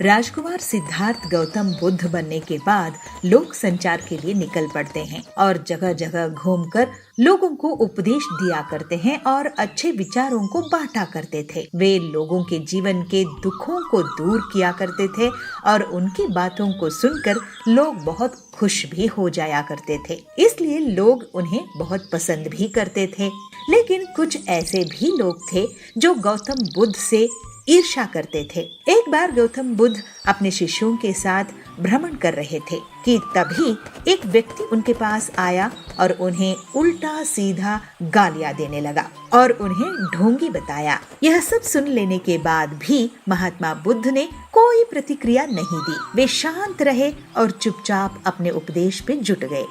राजकुमार सिद्धार्थ गौतम बुद्ध बनने के बाद लोक संचार के लिए निकल पड़ते हैं और जगह जगह घूमकर लोगों को उपदेश दिया करते हैं और अच्छे विचारों को बांटा करते थे। वे लोगों के जीवन के दुखों को दूर किया करते थे और उनकी बातों को सुनकर लोग बहुत खुश भी हो जाया करते थे। इसलिए लोग उन्हें बहुत पसंद भी करते थे। लेकिन कुछ ऐसे भी लोग थे जो गौतम बुद्ध से ईर्ष्या करते थे। एक बार गौतम बुद्ध अपने शिष्यों के साथ भ्रमण कर रहे थे कि तभी एक व्यक्ति उनके पास आया और उन्हें उल्टा सीधा गालियां देने लगा और उन्हें ढोंगी बताया। यह सब सुन लेने के बाद भी महात्मा बुद्ध ने कोई प्रतिक्रिया नहीं दी। वे शांत रहे और चुपचाप अपने उपदेश पे जुट गए।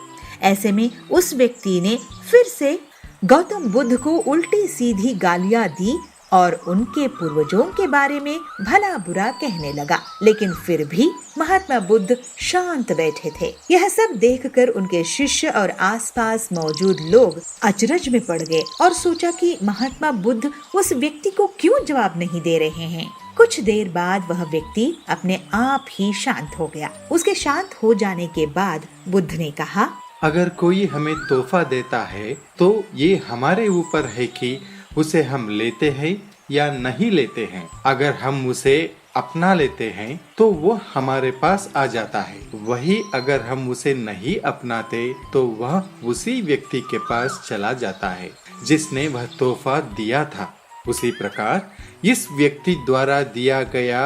ऐसे में उस व्यक्ति ने फिर से गौतम बुद्ध को उल्टी सीधी गालियां दी और उनके पूर्वजों के बारे में भला बुरा कहने लगा। लेकिन फिर भी महात्मा बुद्ध शांत बैठे थे। यह सब देखकर उनके शिष्य और आसपास मौजूद लोग अचरज में पड़ गए और सोचा कि महात्मा बुद्ध उस व्यक्ति को क्यों जवाब नहीं दे रहे हैं। कुछ देर बाद वह व्यक्ति अपने आप ही शांत हो गया। उसके शांत हो जाने के बाद बुद्ध ने कहा, अगर कोई हमें तोहफा देता है तो ये हमारे ऊपर है कि उसे हम लेते हैं या नहीं लेते हैं। अगर हम उसे अपना लेते हैं तो वो हमारे पास आ जाता है। वही अगर हम उसे नहीं अपनाते तो वह उसी व्यक्ति के पास चला जाता है जिसने वह तोहफा दिया था। उसी प्रकार इस व्यक्ति द्वारा दिया गया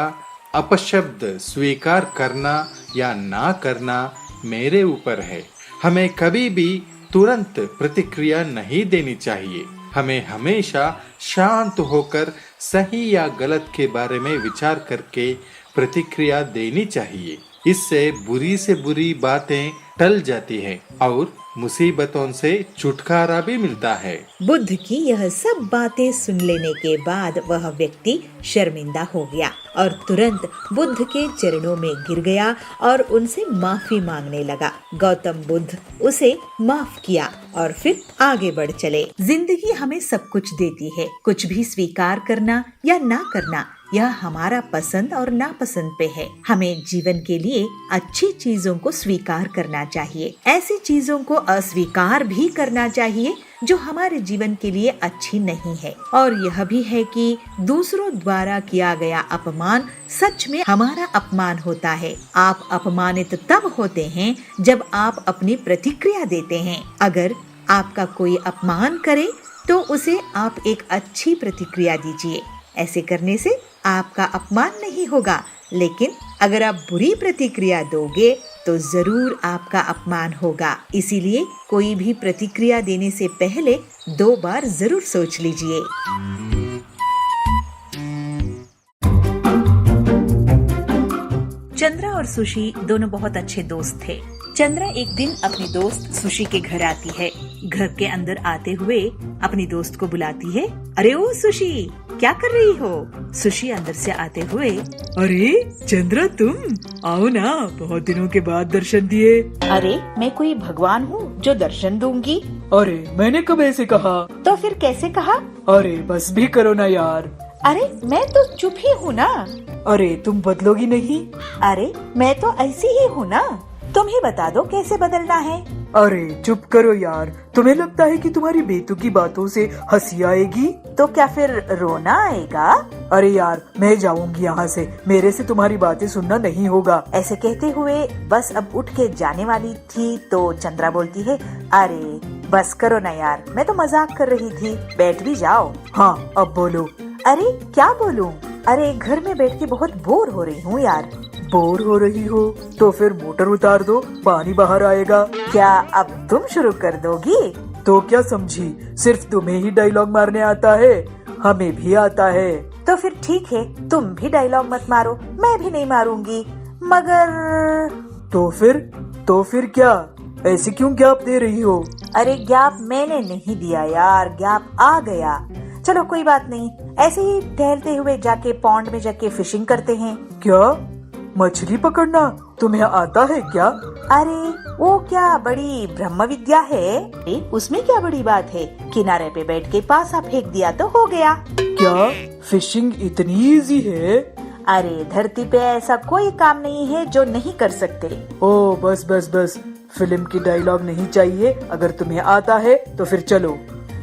अपशब्द स्वीकार करना या ना करना मेरे ऊपर है। हमें कभी भी तुरंत प्रतिक्रिया नहीं देनी चाहिए। हमें हमेशा शांत होकर सही या गलत के बारे में विचार करके प्रतिक्रिया देनी चाहिए। इससे बुरी से बुरी बातें टल जाती हैं और मुसीबतों से छुटकारा भी मिलता है। बुद्ध की यह सब बातें सुन लेने के बाद वह व्यक्ति शर्मिंदा हो गया और तुरंत बुद्ध के चरणों में गिर गया और उनसे माफी मांगने लगा। गौतम बुद्ध उसे माफ किया और फिर आगे बढ़ चले। जिंदगी हमें सब कुछ देती है। कुछ भी स्वीकार करना या ना करना यह हमारा पसंद और नापसंद पे है। हमें जीवन के लिए अच्छी चीजों को स्वीकार करना चाहिए। ऐसी चीजों को अस्वीकार भी करना चाहिए जो हमारे जीवन के लिए अच्छी नहीं है। और यह भी है कि दूसरों द्वारा किया गया अपमान सच में हमारा अपमान होता है। आप अपमानित तब होते हैं जब आप अपनी प्रतिक्रिया देते हैं। अगर आपका कोई अपमान करे तो उसे आप एक अच्छी प्रतिक्रिया दीजिए। ऐसे करने से आपका अपमान नहीं होगा, लेकिन अगर आप बुरी प्रतिक्रिया दोगे तो जरूर आपका अपमान होगा। इसीलिए कोई भी प्रतिक्रिया देने से पहले 2 बार जरूर सोच लीजिए। चंद्रा और सुशी दोनों बहुत अच्छे दोस्त थे। चंद्रा एक दिन अपनी दोस्त सुशी के घर आती है। घर के अंदर आते हुए अपनी दोस्त को बुलाती है, अरे ओ सुशी, क्या कर रही हो? सुशी अंदर से आते हुए, अरे चंद्रा तुम आओ ना, बहुत दिनों के बाद दर्शन दिए। अरे मैं कोई भगवान हूँ जो दर्शन दूंगी? अरे मैंने कब ऐसे कहा? तो फिर कैसे कहा? अरे बस भी करो ना यार। अरे मैं तो चुप ही हूँ ना। अरे तुम बदलोगी नहीं? अरे मैं तो ऐसी ही हूँ ना। तुम ही बता दो कैसे बदलना है। अरे चुप करो यार। तुम्हें लगता है कि तुम्हारी बेतुकी बातों से हंसी आएगी? तो क्या फिर रोना आएगा? अरे यार मैं जाऊंगी यहाँ से, मेरे से तुम्हारी बातें सुनना नहीं होगा। ऐसे कहते हुए बस अब उठ के जाने वाली थी तो चंद्रा बोलती है, अरे बस करो ना यार, मैं तो मजाक कर रही थी, बैठ भी जाओ। हाँ अब बोलो। अरे क्या बोलूं? अरे घर में बैठ के बहुत बोर हो रही हूँ यार। बोर हो रही हो तो फिर मोटर उतार दो, पानी बाहर आएगा। क्या अब तुम शुरू कर दोगी? तो क्या समझी, सिर्फ तुम्हें ही डायलॉग मारने आता है? हमें भी आता है। तो फिर ठीक है, तुम भी डायलॉग मत मारो, मैं भी नहीं मारूंगी। मगर तो फिर क्या, ऐसे क्यों गैप दे रही हो? अरे गैप मैंने नहीं दिया यार, गैप आ गया। चलो कोई बात नहीं, ऐसे ही टहलते हुए जाके पॉन्ड में जाके फिशिंग करते हैं। क्या मछली पकड़ना तुम्हें आता है क्या? अरे वो क्या बड़ी ब्रह्म विद्या है? उसमें क्या बड़ी बात है, किनारे पे बैठ के पासा फेंक दिया तो हो गया। क्या फिशिंग इतनी इजी है? अरे धरती पे ऐसा कोई काम नहीं है जो नहीं कर सकते। ओ बस बस बस, फिल्म की डायलॉग नहीं चाहिए। अगर तुम्हें आता है तो फिर चलो।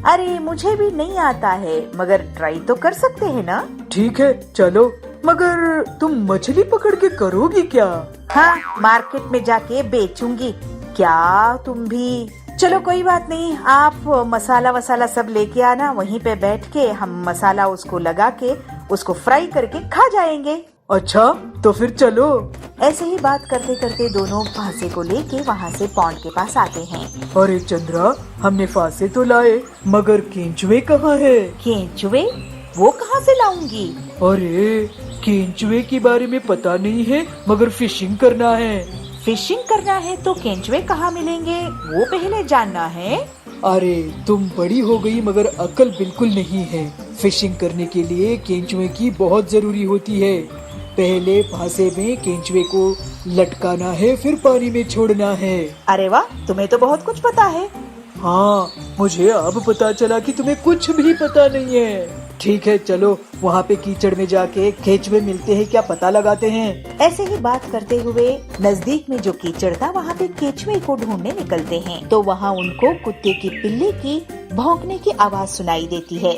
अरे मुझे भी नहीं आता है, मगर ट्राई तो कर सकते हैं ना। ठीक है चलो, मगर तुम मछली पकड़ के करोगी क्या? हाँ, मार्केट में जाके बेचूंगी। क्या तुम भी? चलो कोई बात नहीं, आप मसाला वसाला सब लेके आना, वहीं पे बैठ के हम मसाला उसको लगा के उसको फ्राई करके खा जाएंगे। अच्छा तो फिर चलो। ऐसे ही बात करते करते दोनों फांसे को लेके वहाँ से पॉन्ड के पास आते हैं। अरे चंद्रा, हमने फांसे तो लाए, मगर केंचुए कहाँ है? केंचुए? वो कहाँ से लाऊंगी? अरे केंचुए के बारे में पता नहीं है, मगर फिशिंग करना है। फिशिंग करना है तो केंचुए कहाँ मिलेंगे, वो पहले जानना है। अरे तुम बड़ी हो गई, मगर अकल बिल्कुल नहीं है। फिशिंग करने के लिए केंचुए की बहुत जरूरी होती है। पहले फांसे में केंचुए को लटकाना है, फिर पानी में छोड़ना है। अरे वाह, तुम्हें तो बहुत कुछ पता है। हाँ, मुझे अब पता चला कि तुम्हें कुछ भी पता नहीं है। ठीक है चलो, वहाँ पे कीचड़ में जाके केंचुए मिलते हैं क्या पता लगाते हैं। ऐसे ही बात करते हुए नजदीक में जो कीचड़ था वहाँ पे केंचुए को ढूंढने निकलते हैं, तो वहाँ उनको कुत्ते की पिल्ले की भौंकने की आवाज सुनाई देती है।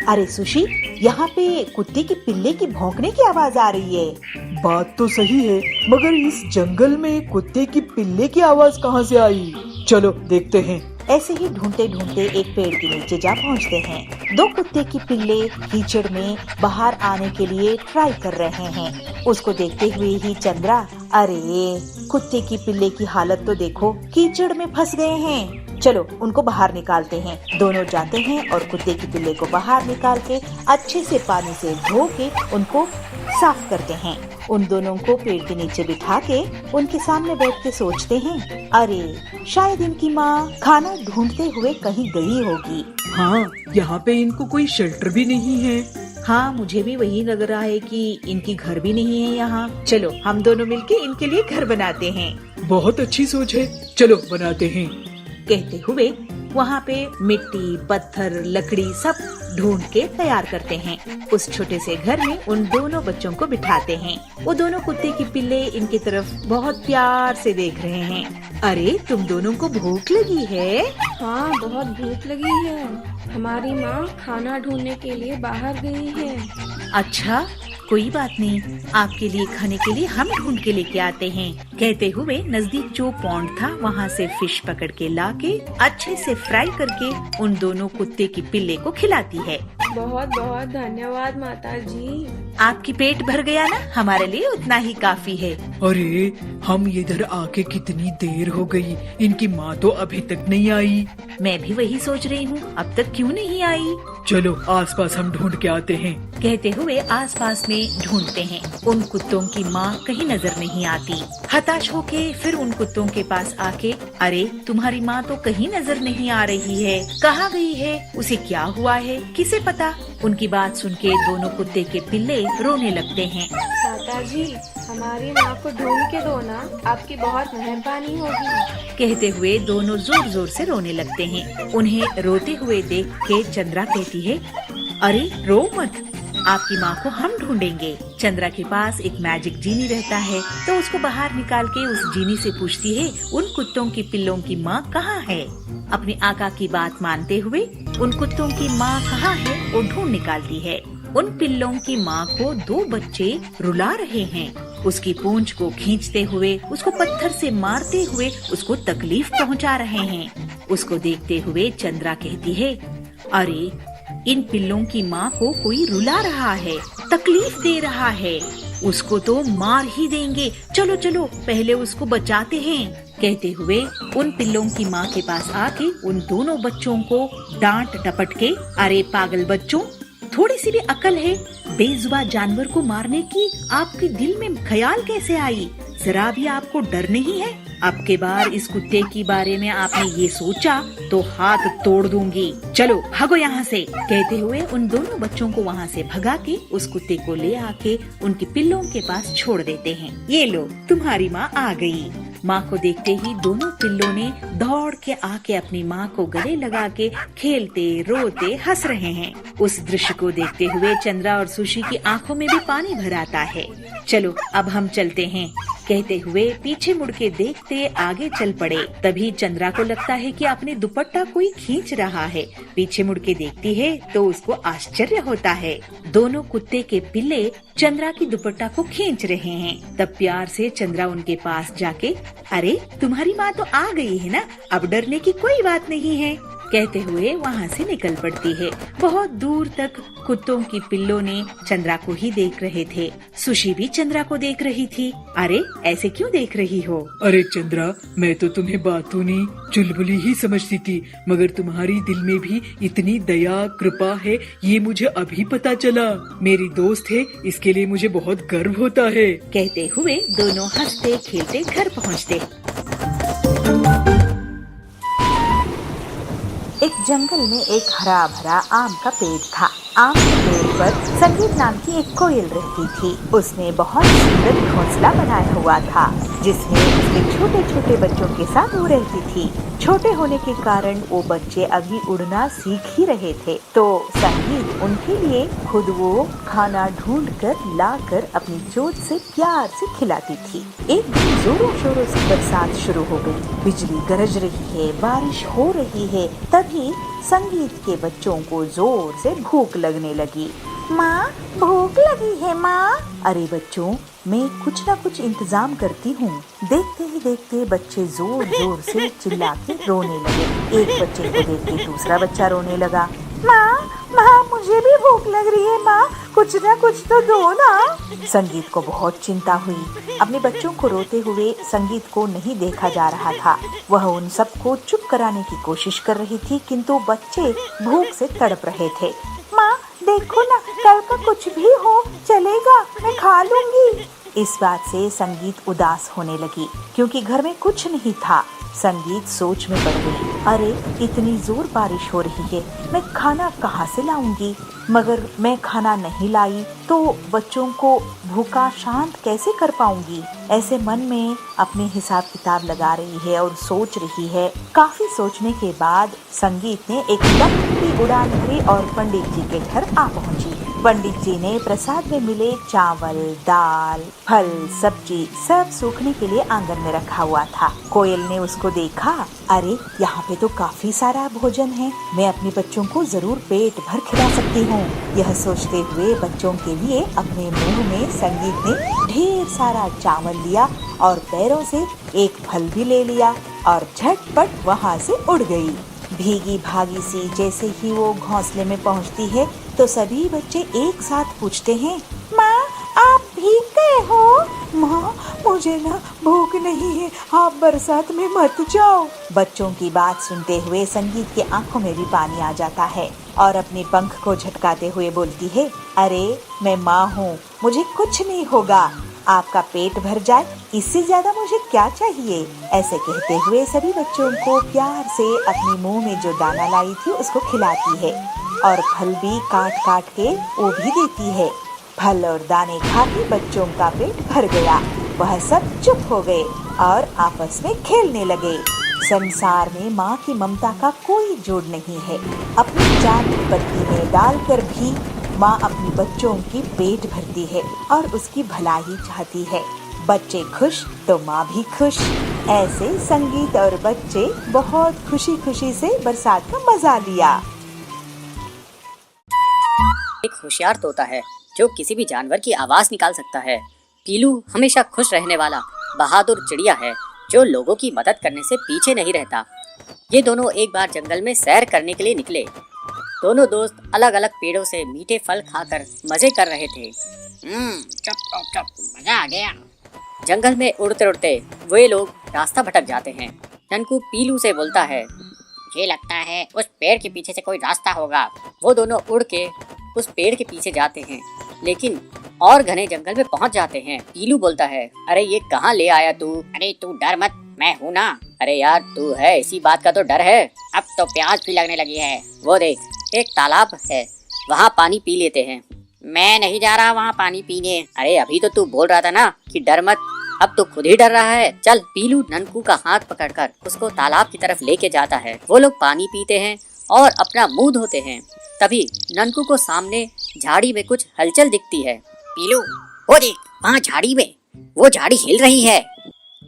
अरे सुशी, यहाँ पे कुत्ते की पिल्ले की भौंकने की आवाज आ रही है। बात तो सही है, मगर इस जंगल में कुत्ते की पिल्ले की आवाज कहाँ से आई? चलो देखते हैं। ऐसे ही ढूंढते ढूंढते एक पेड़ के नीचे जा पहुँचते हैं। दो कुत्ते की पिल्ले कीचड़ में बाहर आने के लिए ट्राई कर रहे हैं। उसको देखते हुए ही चंद्रा, अरे कुत्ते की पिल्ले की हालत तो देखो, कीचड़ में फंस गए हैं। चलो उनको बाहर निकालते हैं। दोनों जाते हैं और कुत्ते की पिल्ले को बाहर निकाल के अच्छे से पानी से धो के उनको साफ करते हैं। उन दोनों को पेड़ के नीचे बिठा के उनके सामने बैठ के सोचते हैं, अरे शायद इनकी माँ खाना ढूंढते हुए कहीं गई होगी। हाँ, यहाँ पे इनको कोई शेल्टर भी नहीं है। हाँ, मुझे भी वही लग रहा है कि इनकी घर भी नहीं है यहाँ। चलो हम दोनों मिलके इनके लिए घर बनाते हैं। बहुत अच्छी सोच है, चलो बनाते हैं। कहते हुए वहाँ पे मिट्टी, पत्थर, लकड़ी सब ढूंढ के तैयार करते हैं। उस छोटे से घर में उन दोनों बच्चों को बिठाते हैं। वो दोनों कुत्ते की पिल्ले इनकी तरफ बहुत प्यार से देख रहे हैं। अरे तुम दोनों को भूख लगी है? हाँ, बहुत भूख लगी है। हमारी माँ खाना ढूंढने के लिए बाहर गई है। अच्छा, कोई बात नहीं, आपके लिए खाने के लिए हम ढूंढ के लेके आते हैं। कहते हुए नजदीक जो पॉन्ड था वहाँ से फिश पकड़ के लाके अच्छे से फ्राई करके उन दोनों कुत्ते की पिल्ले को खिलाती है। बहुत बहुत धन्यवाद माता जी। आपकी पेट भर गया ना? हमारे लिए उतना ही काफी है। अरे हम इधर आके कितनी देर हो गई, इनकी माँ तो अभी तक नहीं आई। मैं भी वही सोच रही हूँ, अब तक क्यों नहीं आई। चलो आसपास हम ढूंढ के आते हैं। कहते हुए आसपास में ढूंढते हैं। उन कुत्तों की माँ कहीं नजर नहीं आती। हताश होके फिर उन कुत्तों के पास आके, अरे तुम्हारी माँ तो कहीं नजर नहीं आ रही है, कहाँ गई है, उसे क्या हुआ है, किसे पता। उनकी बात सुन के दोनों कुत्ते के पिल्ले रोने लगते हैं। माता जी, हमारी माँ को ढूंढ के दो ना, आपकी बहुत मेहरबानी होगी। कहते हुए दोनों जोर जोर से रोने लगते हैं। उन्हें रोते हुए देख के चंद्रा कहती है, अरे रो मत, आपकी माँ को हम ढूंढेंगे। चंद्रा के पास एक मैजिक जीनी रहता है, तो उसको बाहर निकाल के उस जीनी से पूछती है, उन कुत्तों की पिल्लों की माँ कहाँ है। अपने आका की बात मानते हुए उन कुत्तों की माँ कहाँ है वो ढूंढ निकालती है। उन पिल्लों की माँ को दो बच्चे रुला रहे हैं। उसकी पूंछ को खींचते हुए, उसको पत्थर से मारते हुए उसको तकलीफ पहुँचा रहे हैं। उसको देखते हुए चंद्रा कहती है, अरे इन पिल्लों की माँ को कोई रुला रहा है, तकलीफ दे रहा है, उसको तो मार ही देंगे। चलो चलो पहले उसको बचाते हैं। कहते हुए उन पिल्लों की माँ के पास आके उन दोनों बच्चों को डांट डपट के, अरे पागल बच्चों, थोड़ी सी भी अकल है, बेजुबान जानवर को मारने की आपके दिल में ख्याल कैसे आई? जरा भी आपको डर नहीं है? अब के बार इस कुत्ते के बारे में आपने ये सोचा तो हाथ तोड़ दूंगी। चलो भागो यहाँ से। कहते हुए उन दोनों बच्चों को वहाँ से भगा के उस कुत्ते को ले आके उनकी पिल्लों के पास छोड़ देते हैं। ये लो, तुम्हारी माँ आ गई। माँ को देखते ही दोनों पिल्लों ने दौड़ के आके अपनी माँ को गले लगा के खेलते रोते हंस रहे हैं। उस दृश्य को देखते हुए चंद्रा और सुशी की आंखों में भी पानी भर आता है। चलो अब हम चलते हैं, कहते हुए पीछे मुड़ के देखते आगे चल पड़े। तभी चंद्रा को लगता है कि अपने दुपट्टा कोई खींच रहा है। पीछे मुड़ के देखती है तो उसको आश्चर्य होता है। दोनों कुत्ते के पिल्ले चंद्रा की दुपट्टा को खींच रहे हैं। तब प्यार से चंद्रा उनके पास जाके, अरे तुम्हारी माँ तो आ गई है ना, अब डरने की कोई बात नहीं है, कहते हुए वहाँ से निकल पड़ती है। बहुत दूर तक कुत्तों की पिल्लों ने चंद्रा को ही देख रहे थे। सुशी भी चंद्रा को देख रही थी। अरे ऐसे क्यों देख रही हो? अरे चंद्रा, मैं तो तुम्हें बातूनी चुलबुली ही समझती थी, मगर तुम्हारी दिल में भी इतनी दया कृपा है, ये मुझे अभी पता चला। मेरी दोस्त है, इसके लिए मुझे बहुत गर्व होता है। कहते हुए दोनों हंसते खेलते घर पहुँचते। एक जंगल में एक हरा भरा आम का पेड़ था। आम के पेड़ पर संगीत नाम की एक कोयल रहती थी। उसने बहुत सुंदर घोंसला बनाया हुआ था, जिसमें उसके छोटे छोटे बच्चों के साथ वो रहती थी। छोटे होने के कारण वो बच्चे अभी उड़ना सीख ही रहे थे, तो संगीत उनके लिए खुद वो खाना ढूंढ कर लाकर अपनी चोंच से प्यार से खिलाती थी। एक दिन जोरों शोरों से बरसात शुरू हो गई। बिजली गरज रही है, बारिश हो रही है। तभी संगीत के बच्चों को जोर से भूख लगने लगी। माँ, भूख लगी है माँ। अरे बच्चों, मैं कुछ ना कुछ इंतजाम करती हूँ। देखते ही देखते बच्चे जोर जोर से चिल्ला के रोने लगे। एक बच्चे को देख के दूसरा बच्चा रोने लगा। माँ, माँ, मुझे भी भूख लग रही है माँ, कुछ ना कुछ तो दो ना। संगीत को बहुत चिंता हुई। अपने बच्चों को रोते हुए संगीत को नहीं देखा जा रहा था। वह उन सबको चुप कराने की कोशिश कर रही थी, किंतु बच्चे भूख से तड़प रहे थे। माँ देखो ना, कल का कुछ भी हो चलेगा, मैं खा लूंगी। इस बात से संगीत उदास होने लगी, क्योंकि घर में कुछ नहीं था। संगीत सोच में पड़ गई। अरे इतनी जोर बारिश हो रही है, मैं खाना कहाँ से लाऊंगी? मगर मैं खाना नहीं लाई तो बच्चों को भूखा शांत कैसे कर पाऊंगी? ऐसे मन में अपने हिसाब किताब लगा रही है और सोच रही है। काफी सोचने के बाद संगीत ने एक लंबी उड़ान भरी और पंडित जी के घर आ पहुंची। पंडित जी ने प्रसाद में मिले चावल, दाल, फल, सब्जी सब सूखने के लिए आंगन में रखा हुआ था। कोयल ने उसको देखा। अरे यहाँ पे तो काफी सारा भोजन है, मैं अपने बच्चों को जरूर पेट भर खिला सकती हूँ। यह सोचते हुए बच्चों के लिए अपने मुंह में संगीत ने ढेर सारा चावल लिया और पैरों से एक फल भी ले लिया और झटपट वहाँ से उड़ गई। भीगी भागी सी जैसे ही वो घोंसले में पहुँचती है तो सभी बच्चे एक साथ पूछते हैं, माँ आप भीग गए हो? माँ मुझे ना भूख नहीं है, आप बरसात में मत जाओ। बच्चों की बात सुनते हुए संगीत की आंखों में भी पानी आ जाता है और अपने पंख को झटकाते हुए बोलती है, अरे मैं माँ हूँ, मुझे कुछ नहीं होगा, आपका पेट भर जाए, इससे ज्यादा मुझे क्या चाहिए? ऐसे कहते हुए सभी बच्चों को प्यार से अपने मुंह में जो दाना लाई थी उसको खिलाती है और फल भी काट काट के वो भी देती है। फल और दाने खा के बच्चों का पेट भर गया। वह सब चुप हो गए और आपस में खेलने लगे। संसार में माँ की ममता का कोई जोड़ नहीं है। अपनी जान पत्नी में डालकर भी माँ अपने बच्चों की पेट भरती है और उसकी भलाई चाहती है। बच्चे खुश तो माँ भी खुश। ऐसे संगीत और बच्चे बहुत खुशी खुशी से बरसात का मजा लिया। एक होशियार तोता है जो किसी भी जानवर की आवाज निकाल सकता है। पीलू हमेशा खुश रहने वाला बहादुर चिड़िया है जो लोगों की मदद करने से पीछे नहीं रहता। ये दोनों एक बार जंगल में सैर करने के लिए निकले। दोनों दोस्त अलग अलग पेड़ों से मीठे फल खाकर मजे कर रहे थे। चप मजा आ गया। जंगल में उड़ते उड़ते वे लोग रास्ता भटक जाते हैं। ननकू पीलू से बोलता है, ये लगता है उस पेड़ के पीछे से कोई रास्ता होगा। वो दोनों उड़ के उस पेड़ के पीछे जाते हैं, लेकिन और घने जंगल में पहुंच जाते हैं। पीलू बोलता है, अरे ये कहाँ ले आया तू? अरे तू डर मत, मैं हूँ ना। अरे यार तू है, इसी बात का तो डर है। अब तो प्यास भी लगने लगी है। वो देख एक तालाब है, वहाँ पानी पी लेते हैं। मैं नहीं जा रहा वहाँ पानी पीने। अरे अभी तो तू बोल रहा था ना कि डर मत, अब तो खुद ही डर रहा है। चल। पीलू ननकू का हाथ पकड़कर उसको तालाब की तरफ लेके जाता है। वो लोग पानी पीते हैं और अपना मुंह धोते हैं। तभी ननकू को सामने झाड़ी में कुछ हलचल दिखती है। पीलू, वो देख, वहाँ झाड़ी में वो झाड़ी हिल रही है।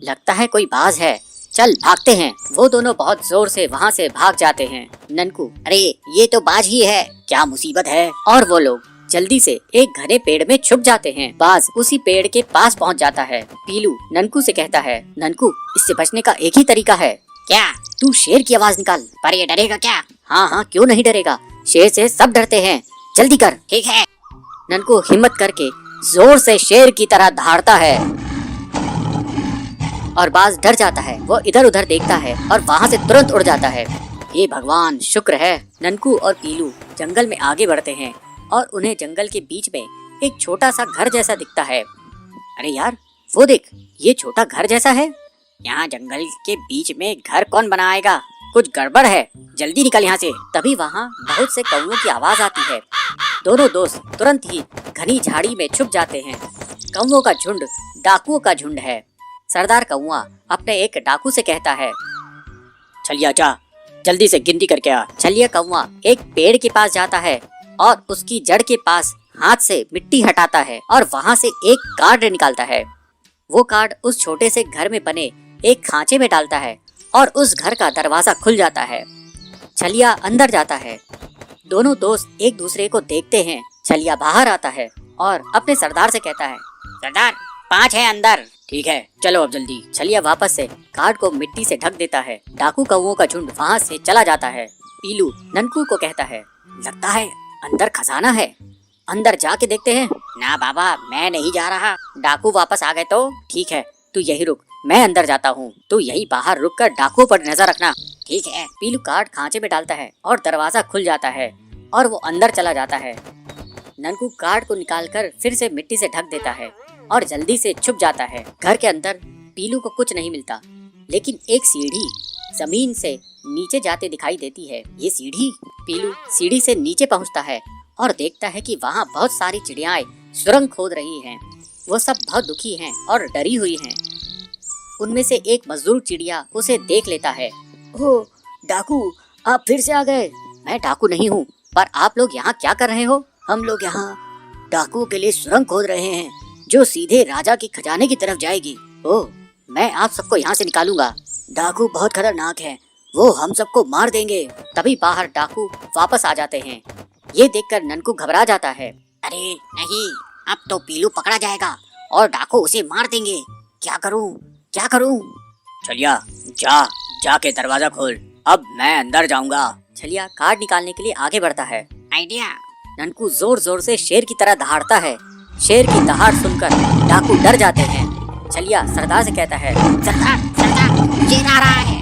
लगता है कोई बाज है। चल भागते हैं। वो दोनों बहुत जोर से वहाँ से भाग जाते हैं। ननकू, अरे ये तो बाज ही है, क्या मुसीबत है। और वो लोग जल्दी से एक घने पेड़ में छुप जाते हैं। बाज उसी पेड़ के पास पहुँच जाता है। पीलू ननकू से कहता है, ननकू, इससे बचने का एक ही तरीका है। क्या? तू शेर की आवाज निकाल। पर ये डरेगा क्या? हाँ हाँ, क्यों नहीं डरेगा, शेर से सब डरते हैं। जल्दी कर। ठीक है। ननकू हिम्मत करके जोर से शेर की तरह दहाड़ता है और बाज डर जाता है। वो इधर उधर देखता है और वहाँ से तुरंत उड़ जाता है। ये भगवान, शुक्र है। ननकू और पीलू जंगल में आगे बढ़ते हैं और उन्हें जंगल के बीच में एक छोटा सा घर जैसा दिखता है। अरे यार, वो देख, ये छोटा घर जैसा है। यहाँ जंगल के बीच में घर कौन बनाएगा, कुछ गड़बड़ है, जल्दी निकल यहाँ से। तभी वहाँ बहुत से कौवों की आवाज आती है। दोनों दोस्त तुरंत ही घनी झाड़ी में छुप जाते हैं। कौवों का झुंड डाकुओं का झुंड है। सरदार कौवा अपने एक डाकू से कहता है, छलिया जा, जल्दी से गिनती करके आ। छलिया कौवा एक पेड़ के पास जाता है और उसकी जड़ के पास हाथ से मिट्टी हटाता है और वहाँ से एक कार्ड निकालता है। वो कार्ड उस छोटे से घर में बने एक खांचे में डालता है और उस घर का दरवाजा खुल जाता है। छलिया अंदर जाता है। दोनों दोस्त एक दूसरे को देखते हैं। छलिया बाहर आता है और अपने सरदार से कहता है, सरदार, 5 है अंदर। ठीक है, चलो अब जल्दी। छलिया वापस से कार्ड को मिट्टी से ढक देता है। डाकू कौवों का झुंड वहाँ से चला जाता है। पीलू ननकू को कहता है, लगता है अंदर खजाना है, अंदर जाके देखते हैं। ना बाबा, मैं नहीं जा रहा। डाकू वापस आ गए तो ठीक है, तू यही रुक, मैं अंदर जाता हूँ। तू यही बाहर रुक कर डाकुओं पर नजर रखना। ठीक है। पीलू कार्ड खांचे में डालता है और दरवाजा खुल जाता है और वो अंदर चला जाता है। ननकू कार्ड को निकालकर फिर से मिट्टी से ढक देता है और जल्दी से छुप जाता है। घर के अंदर पीलू को कुछ नहीं मिलता, लेकिन एक सीढ़ी जमीन से नीचे जाते दिखाई देती है। ये सीढ़ी। पीलू सीढ़ी से नीचे पहुंचता है और देखता है कि वहाँ बहुत सारी चिड़ियाएं सुरंग खोद रही हैं। वो सब बहुत दुखी हैं और डरी हुई हैं। उनमें से एक मजदूर चिड़िया उसे देख लेता है। ओह डाकू, आप फिर से आ गए। मैं डाकू नहीं हूँ, पर आप लोग यहाँ क्या कर रहे हो? हम लोग यहाँ डाकुओं के लिए सुरंग खोद रहे हैं जो सीधे राजा के खजाने की तरफ जाएगी। ओह, मैं आप सबको यहाँ से निकालूंगा। डाकू बहुत खतरनाक है, वो हम सबको मार देंगे। तभी बाहर डाकू वापस आ जाते हैं। ये देखकर ननकू घबरा जाता है। अरे नहीं, अब तो पीलू पकड़ा जाएगा और डाकू उसे मार देंगे। क्या करूं, क्या करूं? छलिया, जाके दरवाजा खोल, अब मैं अंदर जाऊंगा। छलिया कार्ड निकालने के लिए आगे बढ़ता है। आइडिया। ननकू जोर जोर से शेर की तरह दहाड़ता है। शेर की दहाड़ सुनकर डाकू डर जाते हैं। छलिया सरदार से कहता है, सरदार, शेर आ रहा है।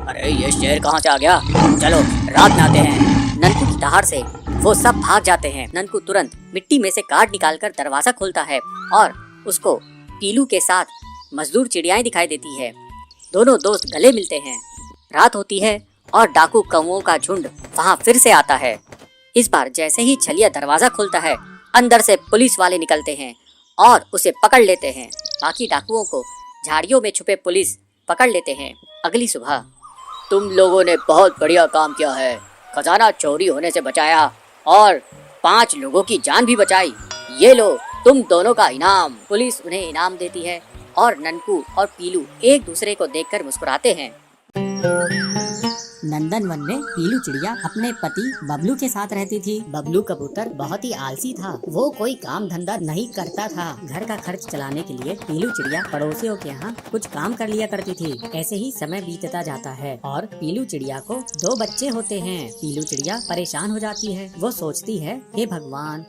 अरे ये शेर कहाँ से आ गया? चलो रात में आते हैं। ननकू की दहाड़ से वो सब भाग जाते हैं। ननकू तुरंत मिट्टी में से कार्ड निकालकर दरवाजा खोलता है और उसको पीलू के साथ मजदूर चिड़ियाएं दिखाई देती है। दोनों दोस्त गले मिलते हैं। रात होती है और डाकू कौवों का झुंड वहाँ फिर से आता है। इस बार जैसे ही छलिया दरवाजा खोलता है, अंदर से पुलिस वाले निकलते हैं और उसे पकड़ लेते हैं। बाकी डाकुओं को झाड़ियों में छुपे पुलिस पकड़ लेते हैं। अगली सुबह, तुम लोगों ने बहुत बढ़िया काम किया है, खजाना चोरी होने से बचाया और 5 लोगों की जान भी बचाई। ये लो तुम दोनों का इनाम। पुलिस उन्हें इनाम देती है और ननकू और पीलू एक दूसरे को देखकर मुस्कुराते हैं। नंदनवन में पीलू चिड़िया अपने पति बबलू के साथ रहती थी। बबलू कबूतर बहुत ही आलसी था। वो कोई काम धंधा नहीं करता था। घर का खर्च चलाने के लिए पीलू चिड़िया पड़ोसियों के यहाँ कुछ काम कर लिया करती थी। ऐसे ही समय बीतता जाता है और पीलू चिड़िया को 2 बच्चे होते हैं। पीलू चिड़िया परेशान हो जाती है। वो सोचती है, हे भगवान,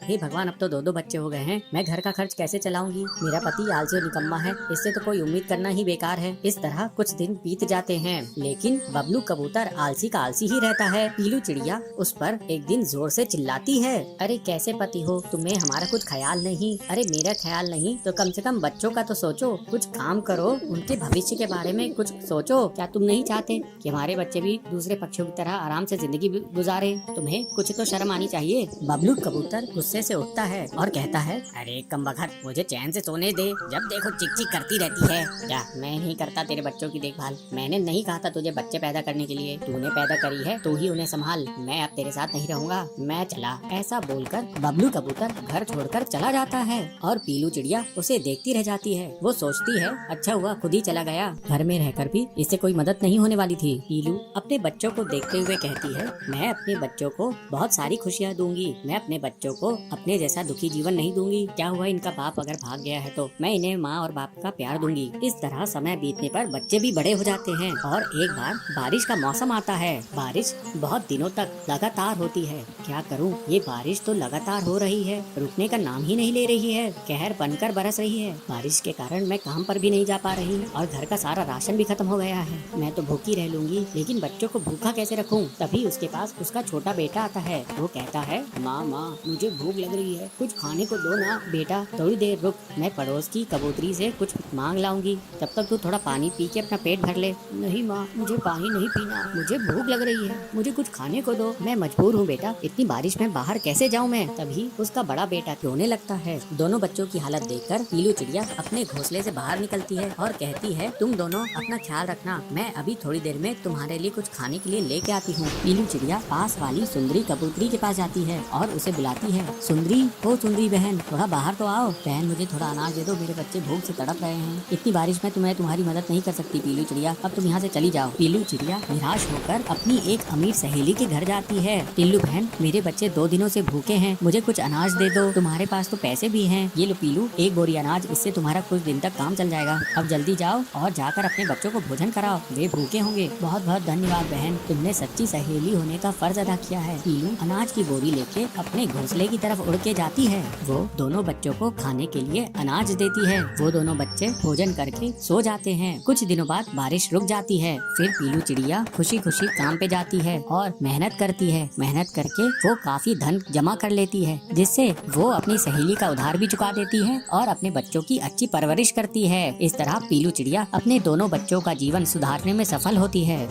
अब तो 2 बच्चे हो गए हैं, मैं घर का खर्च कैसे चलाऊंगी? मेरा पति आलसी और निकम्मा है, इससे तो कोई उम्मीद करना ही बेकार है। इस तरह कुछ दिन बीत जाते हैं, लेकिन बबलू कबूतर आलसी का आलसी ही रहता है। पीलू चिड़िया उस पर एक दिन जोर से चिल्लाती है, अरे कैसे पति हो, तुम्हें हमारा कुछ ख्याल नहीं? अरे मेरा ख्याल नहीं तो कम से कम बच्चों का तो सोचो, कुछ काम करो, उनके भविष्य के बारे में कुछ सोचो। क्या तुम नहीं चाहते कि हमारे बच्चे भी दूसरे पक्षियों की तरह आराम से जिंदगी गुजारे? तुम्हें कुछ तो शर्म आनी चाहिए। बबलू कबूतर गुस्से से उठता है और कहता है, अरे कमबख्त, मुझे चैन से सोने दे, जब देखो चिक चिक करती रहती है। क्या मैं नहीं करता तेरे बच्चों की देखभाल? मैंने नहीं कहा था तुझे बच्चे पैदा करने के लिए, तूने पैदा करी है, तू ही उन्हें संभाल, मैं अब तेरे साथ नहीं रहूंगा, मैं चला। ऐसा बोलकर बबलू कबूतर घर छोड़कर चला जाता है और पीलू चिड़िया उसे देखती रह जाती है। वो सोचती है, अच्छा हुआ खुद ही चला गया, घर में रहकर भी इससे कोई मदद नहीं होने वाली थी। पीलू अपने बच्चों को देखते हुए कहती है, मैं अपने बच्चों को बहुत सारी खुशियाँ दूंगी, मैं अपने बच्चों को अपने जैसा दुखी जीवन नहीं दूंगी। क्या हुआ, इनका बाप अगर भाग गया है तो मैं इन्हें माँ और बाप का प्यार दूंगी। इस तरह समय बीतने पर बच्चे भी बड़े हो जाते हैं और एक बार बारिश का मौसम आता है। बारिश बहुत दिनों तक लगातार होती है। क्या करूं, ये बारिश तो लगातार हो रही है, रुकने का नाम ही नहीं ले रही है, कहर बनकर बरस रही है। बारिश के कारण मैं काम पर भी नहीं जा पा रही और घर का सारा राशन भी खत्म हो गया है। मैं तो भूखी रह लूंगी, लेकिन बच्चों को भूखा कैसे रखूं? तभी उसके पास उसका छोटा बेटा आता है। वो कहता है, माँ मुझे भूख लग रही है, कुछ खाने को दो ना बेटा, थोड़ी देर रुक, मैं पड़ोस की कबूतरी से कुछ मांग लाऊंगी, तब तक तू थोड़ा पानी पी के अपना पेट भर ले। नहीं माँ, मुझे पानी नहीं पीना, मुझे भूख लग रही है, मुझे कुछ खाने को दो, मैं मजबूर हूँ बेटा, इतनी बारिश में बाहर कैसे जाऊँ मैं? तभी उसका बड़ा बेटा रोने लगता है। दोनों बच्चों की हालत देखकर पीलू चिड़िया अपने घोंसले से बाहर निकलती है और कहती है, तुम दोनों अपना ख्याल रखना, मैं अभी थोड़ी देर में तुम्हारे लिए कुछ खाने के लिए लेके आती हूँ। पीलू चिड़िया पास वाली सुंदरी कबूतरी के पास जाती है और उसे बुलाती है, सुंदरी, ओ सुंदरी बहन, थोड़ा बाहर तो आओ। बहन मुझे थोड़ा अनाज दे दो, मेरे बच्चे भूख से तड़प रहे हैं। इतनी बारिश में तुम्हें तुम्हारी मदद नहीं कर सकती पीलू चिड़िया, अब तुम यहाँ से चली जाओ। पीलू चिड़िया निराश होकर अपनी एक अमीर सहेली के घर जाती है। पीलू बहन, मेरे बच्चे 2 दिनों से भूखे हैं, मुझे कुछ अनाज दे दो, तुम्हारे पास तो पैसे भी हैं, ये लो पीलू, एक बोरी अनाज, इससे तुम्हारा कुछ दिन तक काम चल जाएगा। अब जल्दी जाओ और जाकर अपने बच्चों को भोजन कराओ, वे भूखे होंगे। बहुत बहुत धन्यवाद बहन, तुमने सच्ची सहेली होने का फर्ज अदा किया है। पीलू अनाज की बोरी लेके अपने घोंसले की तरफ उड़ के जाती है। वो दोनों बच्चों को खाने के लिए अनाज देती है। वो दोनों बच्चे भोजन करके सो जाते हैं। कुछ दिनों बाद बारिश रुक जाती है। फिर पीलू चिड़िया खुशी खुशी काम पे जाती है और मेहनत करती है। मेहनत करके वो काफी धन जमा कर लेती है, जिससे वो अपनी सहेली का उधार भी चुका देती है और अपने बच्चों की अच्छी परवरिश करती है। इस तरह पीलू चिड़िया अपने दोनों बच्चों का जीवन सुधारने में सफल होती है।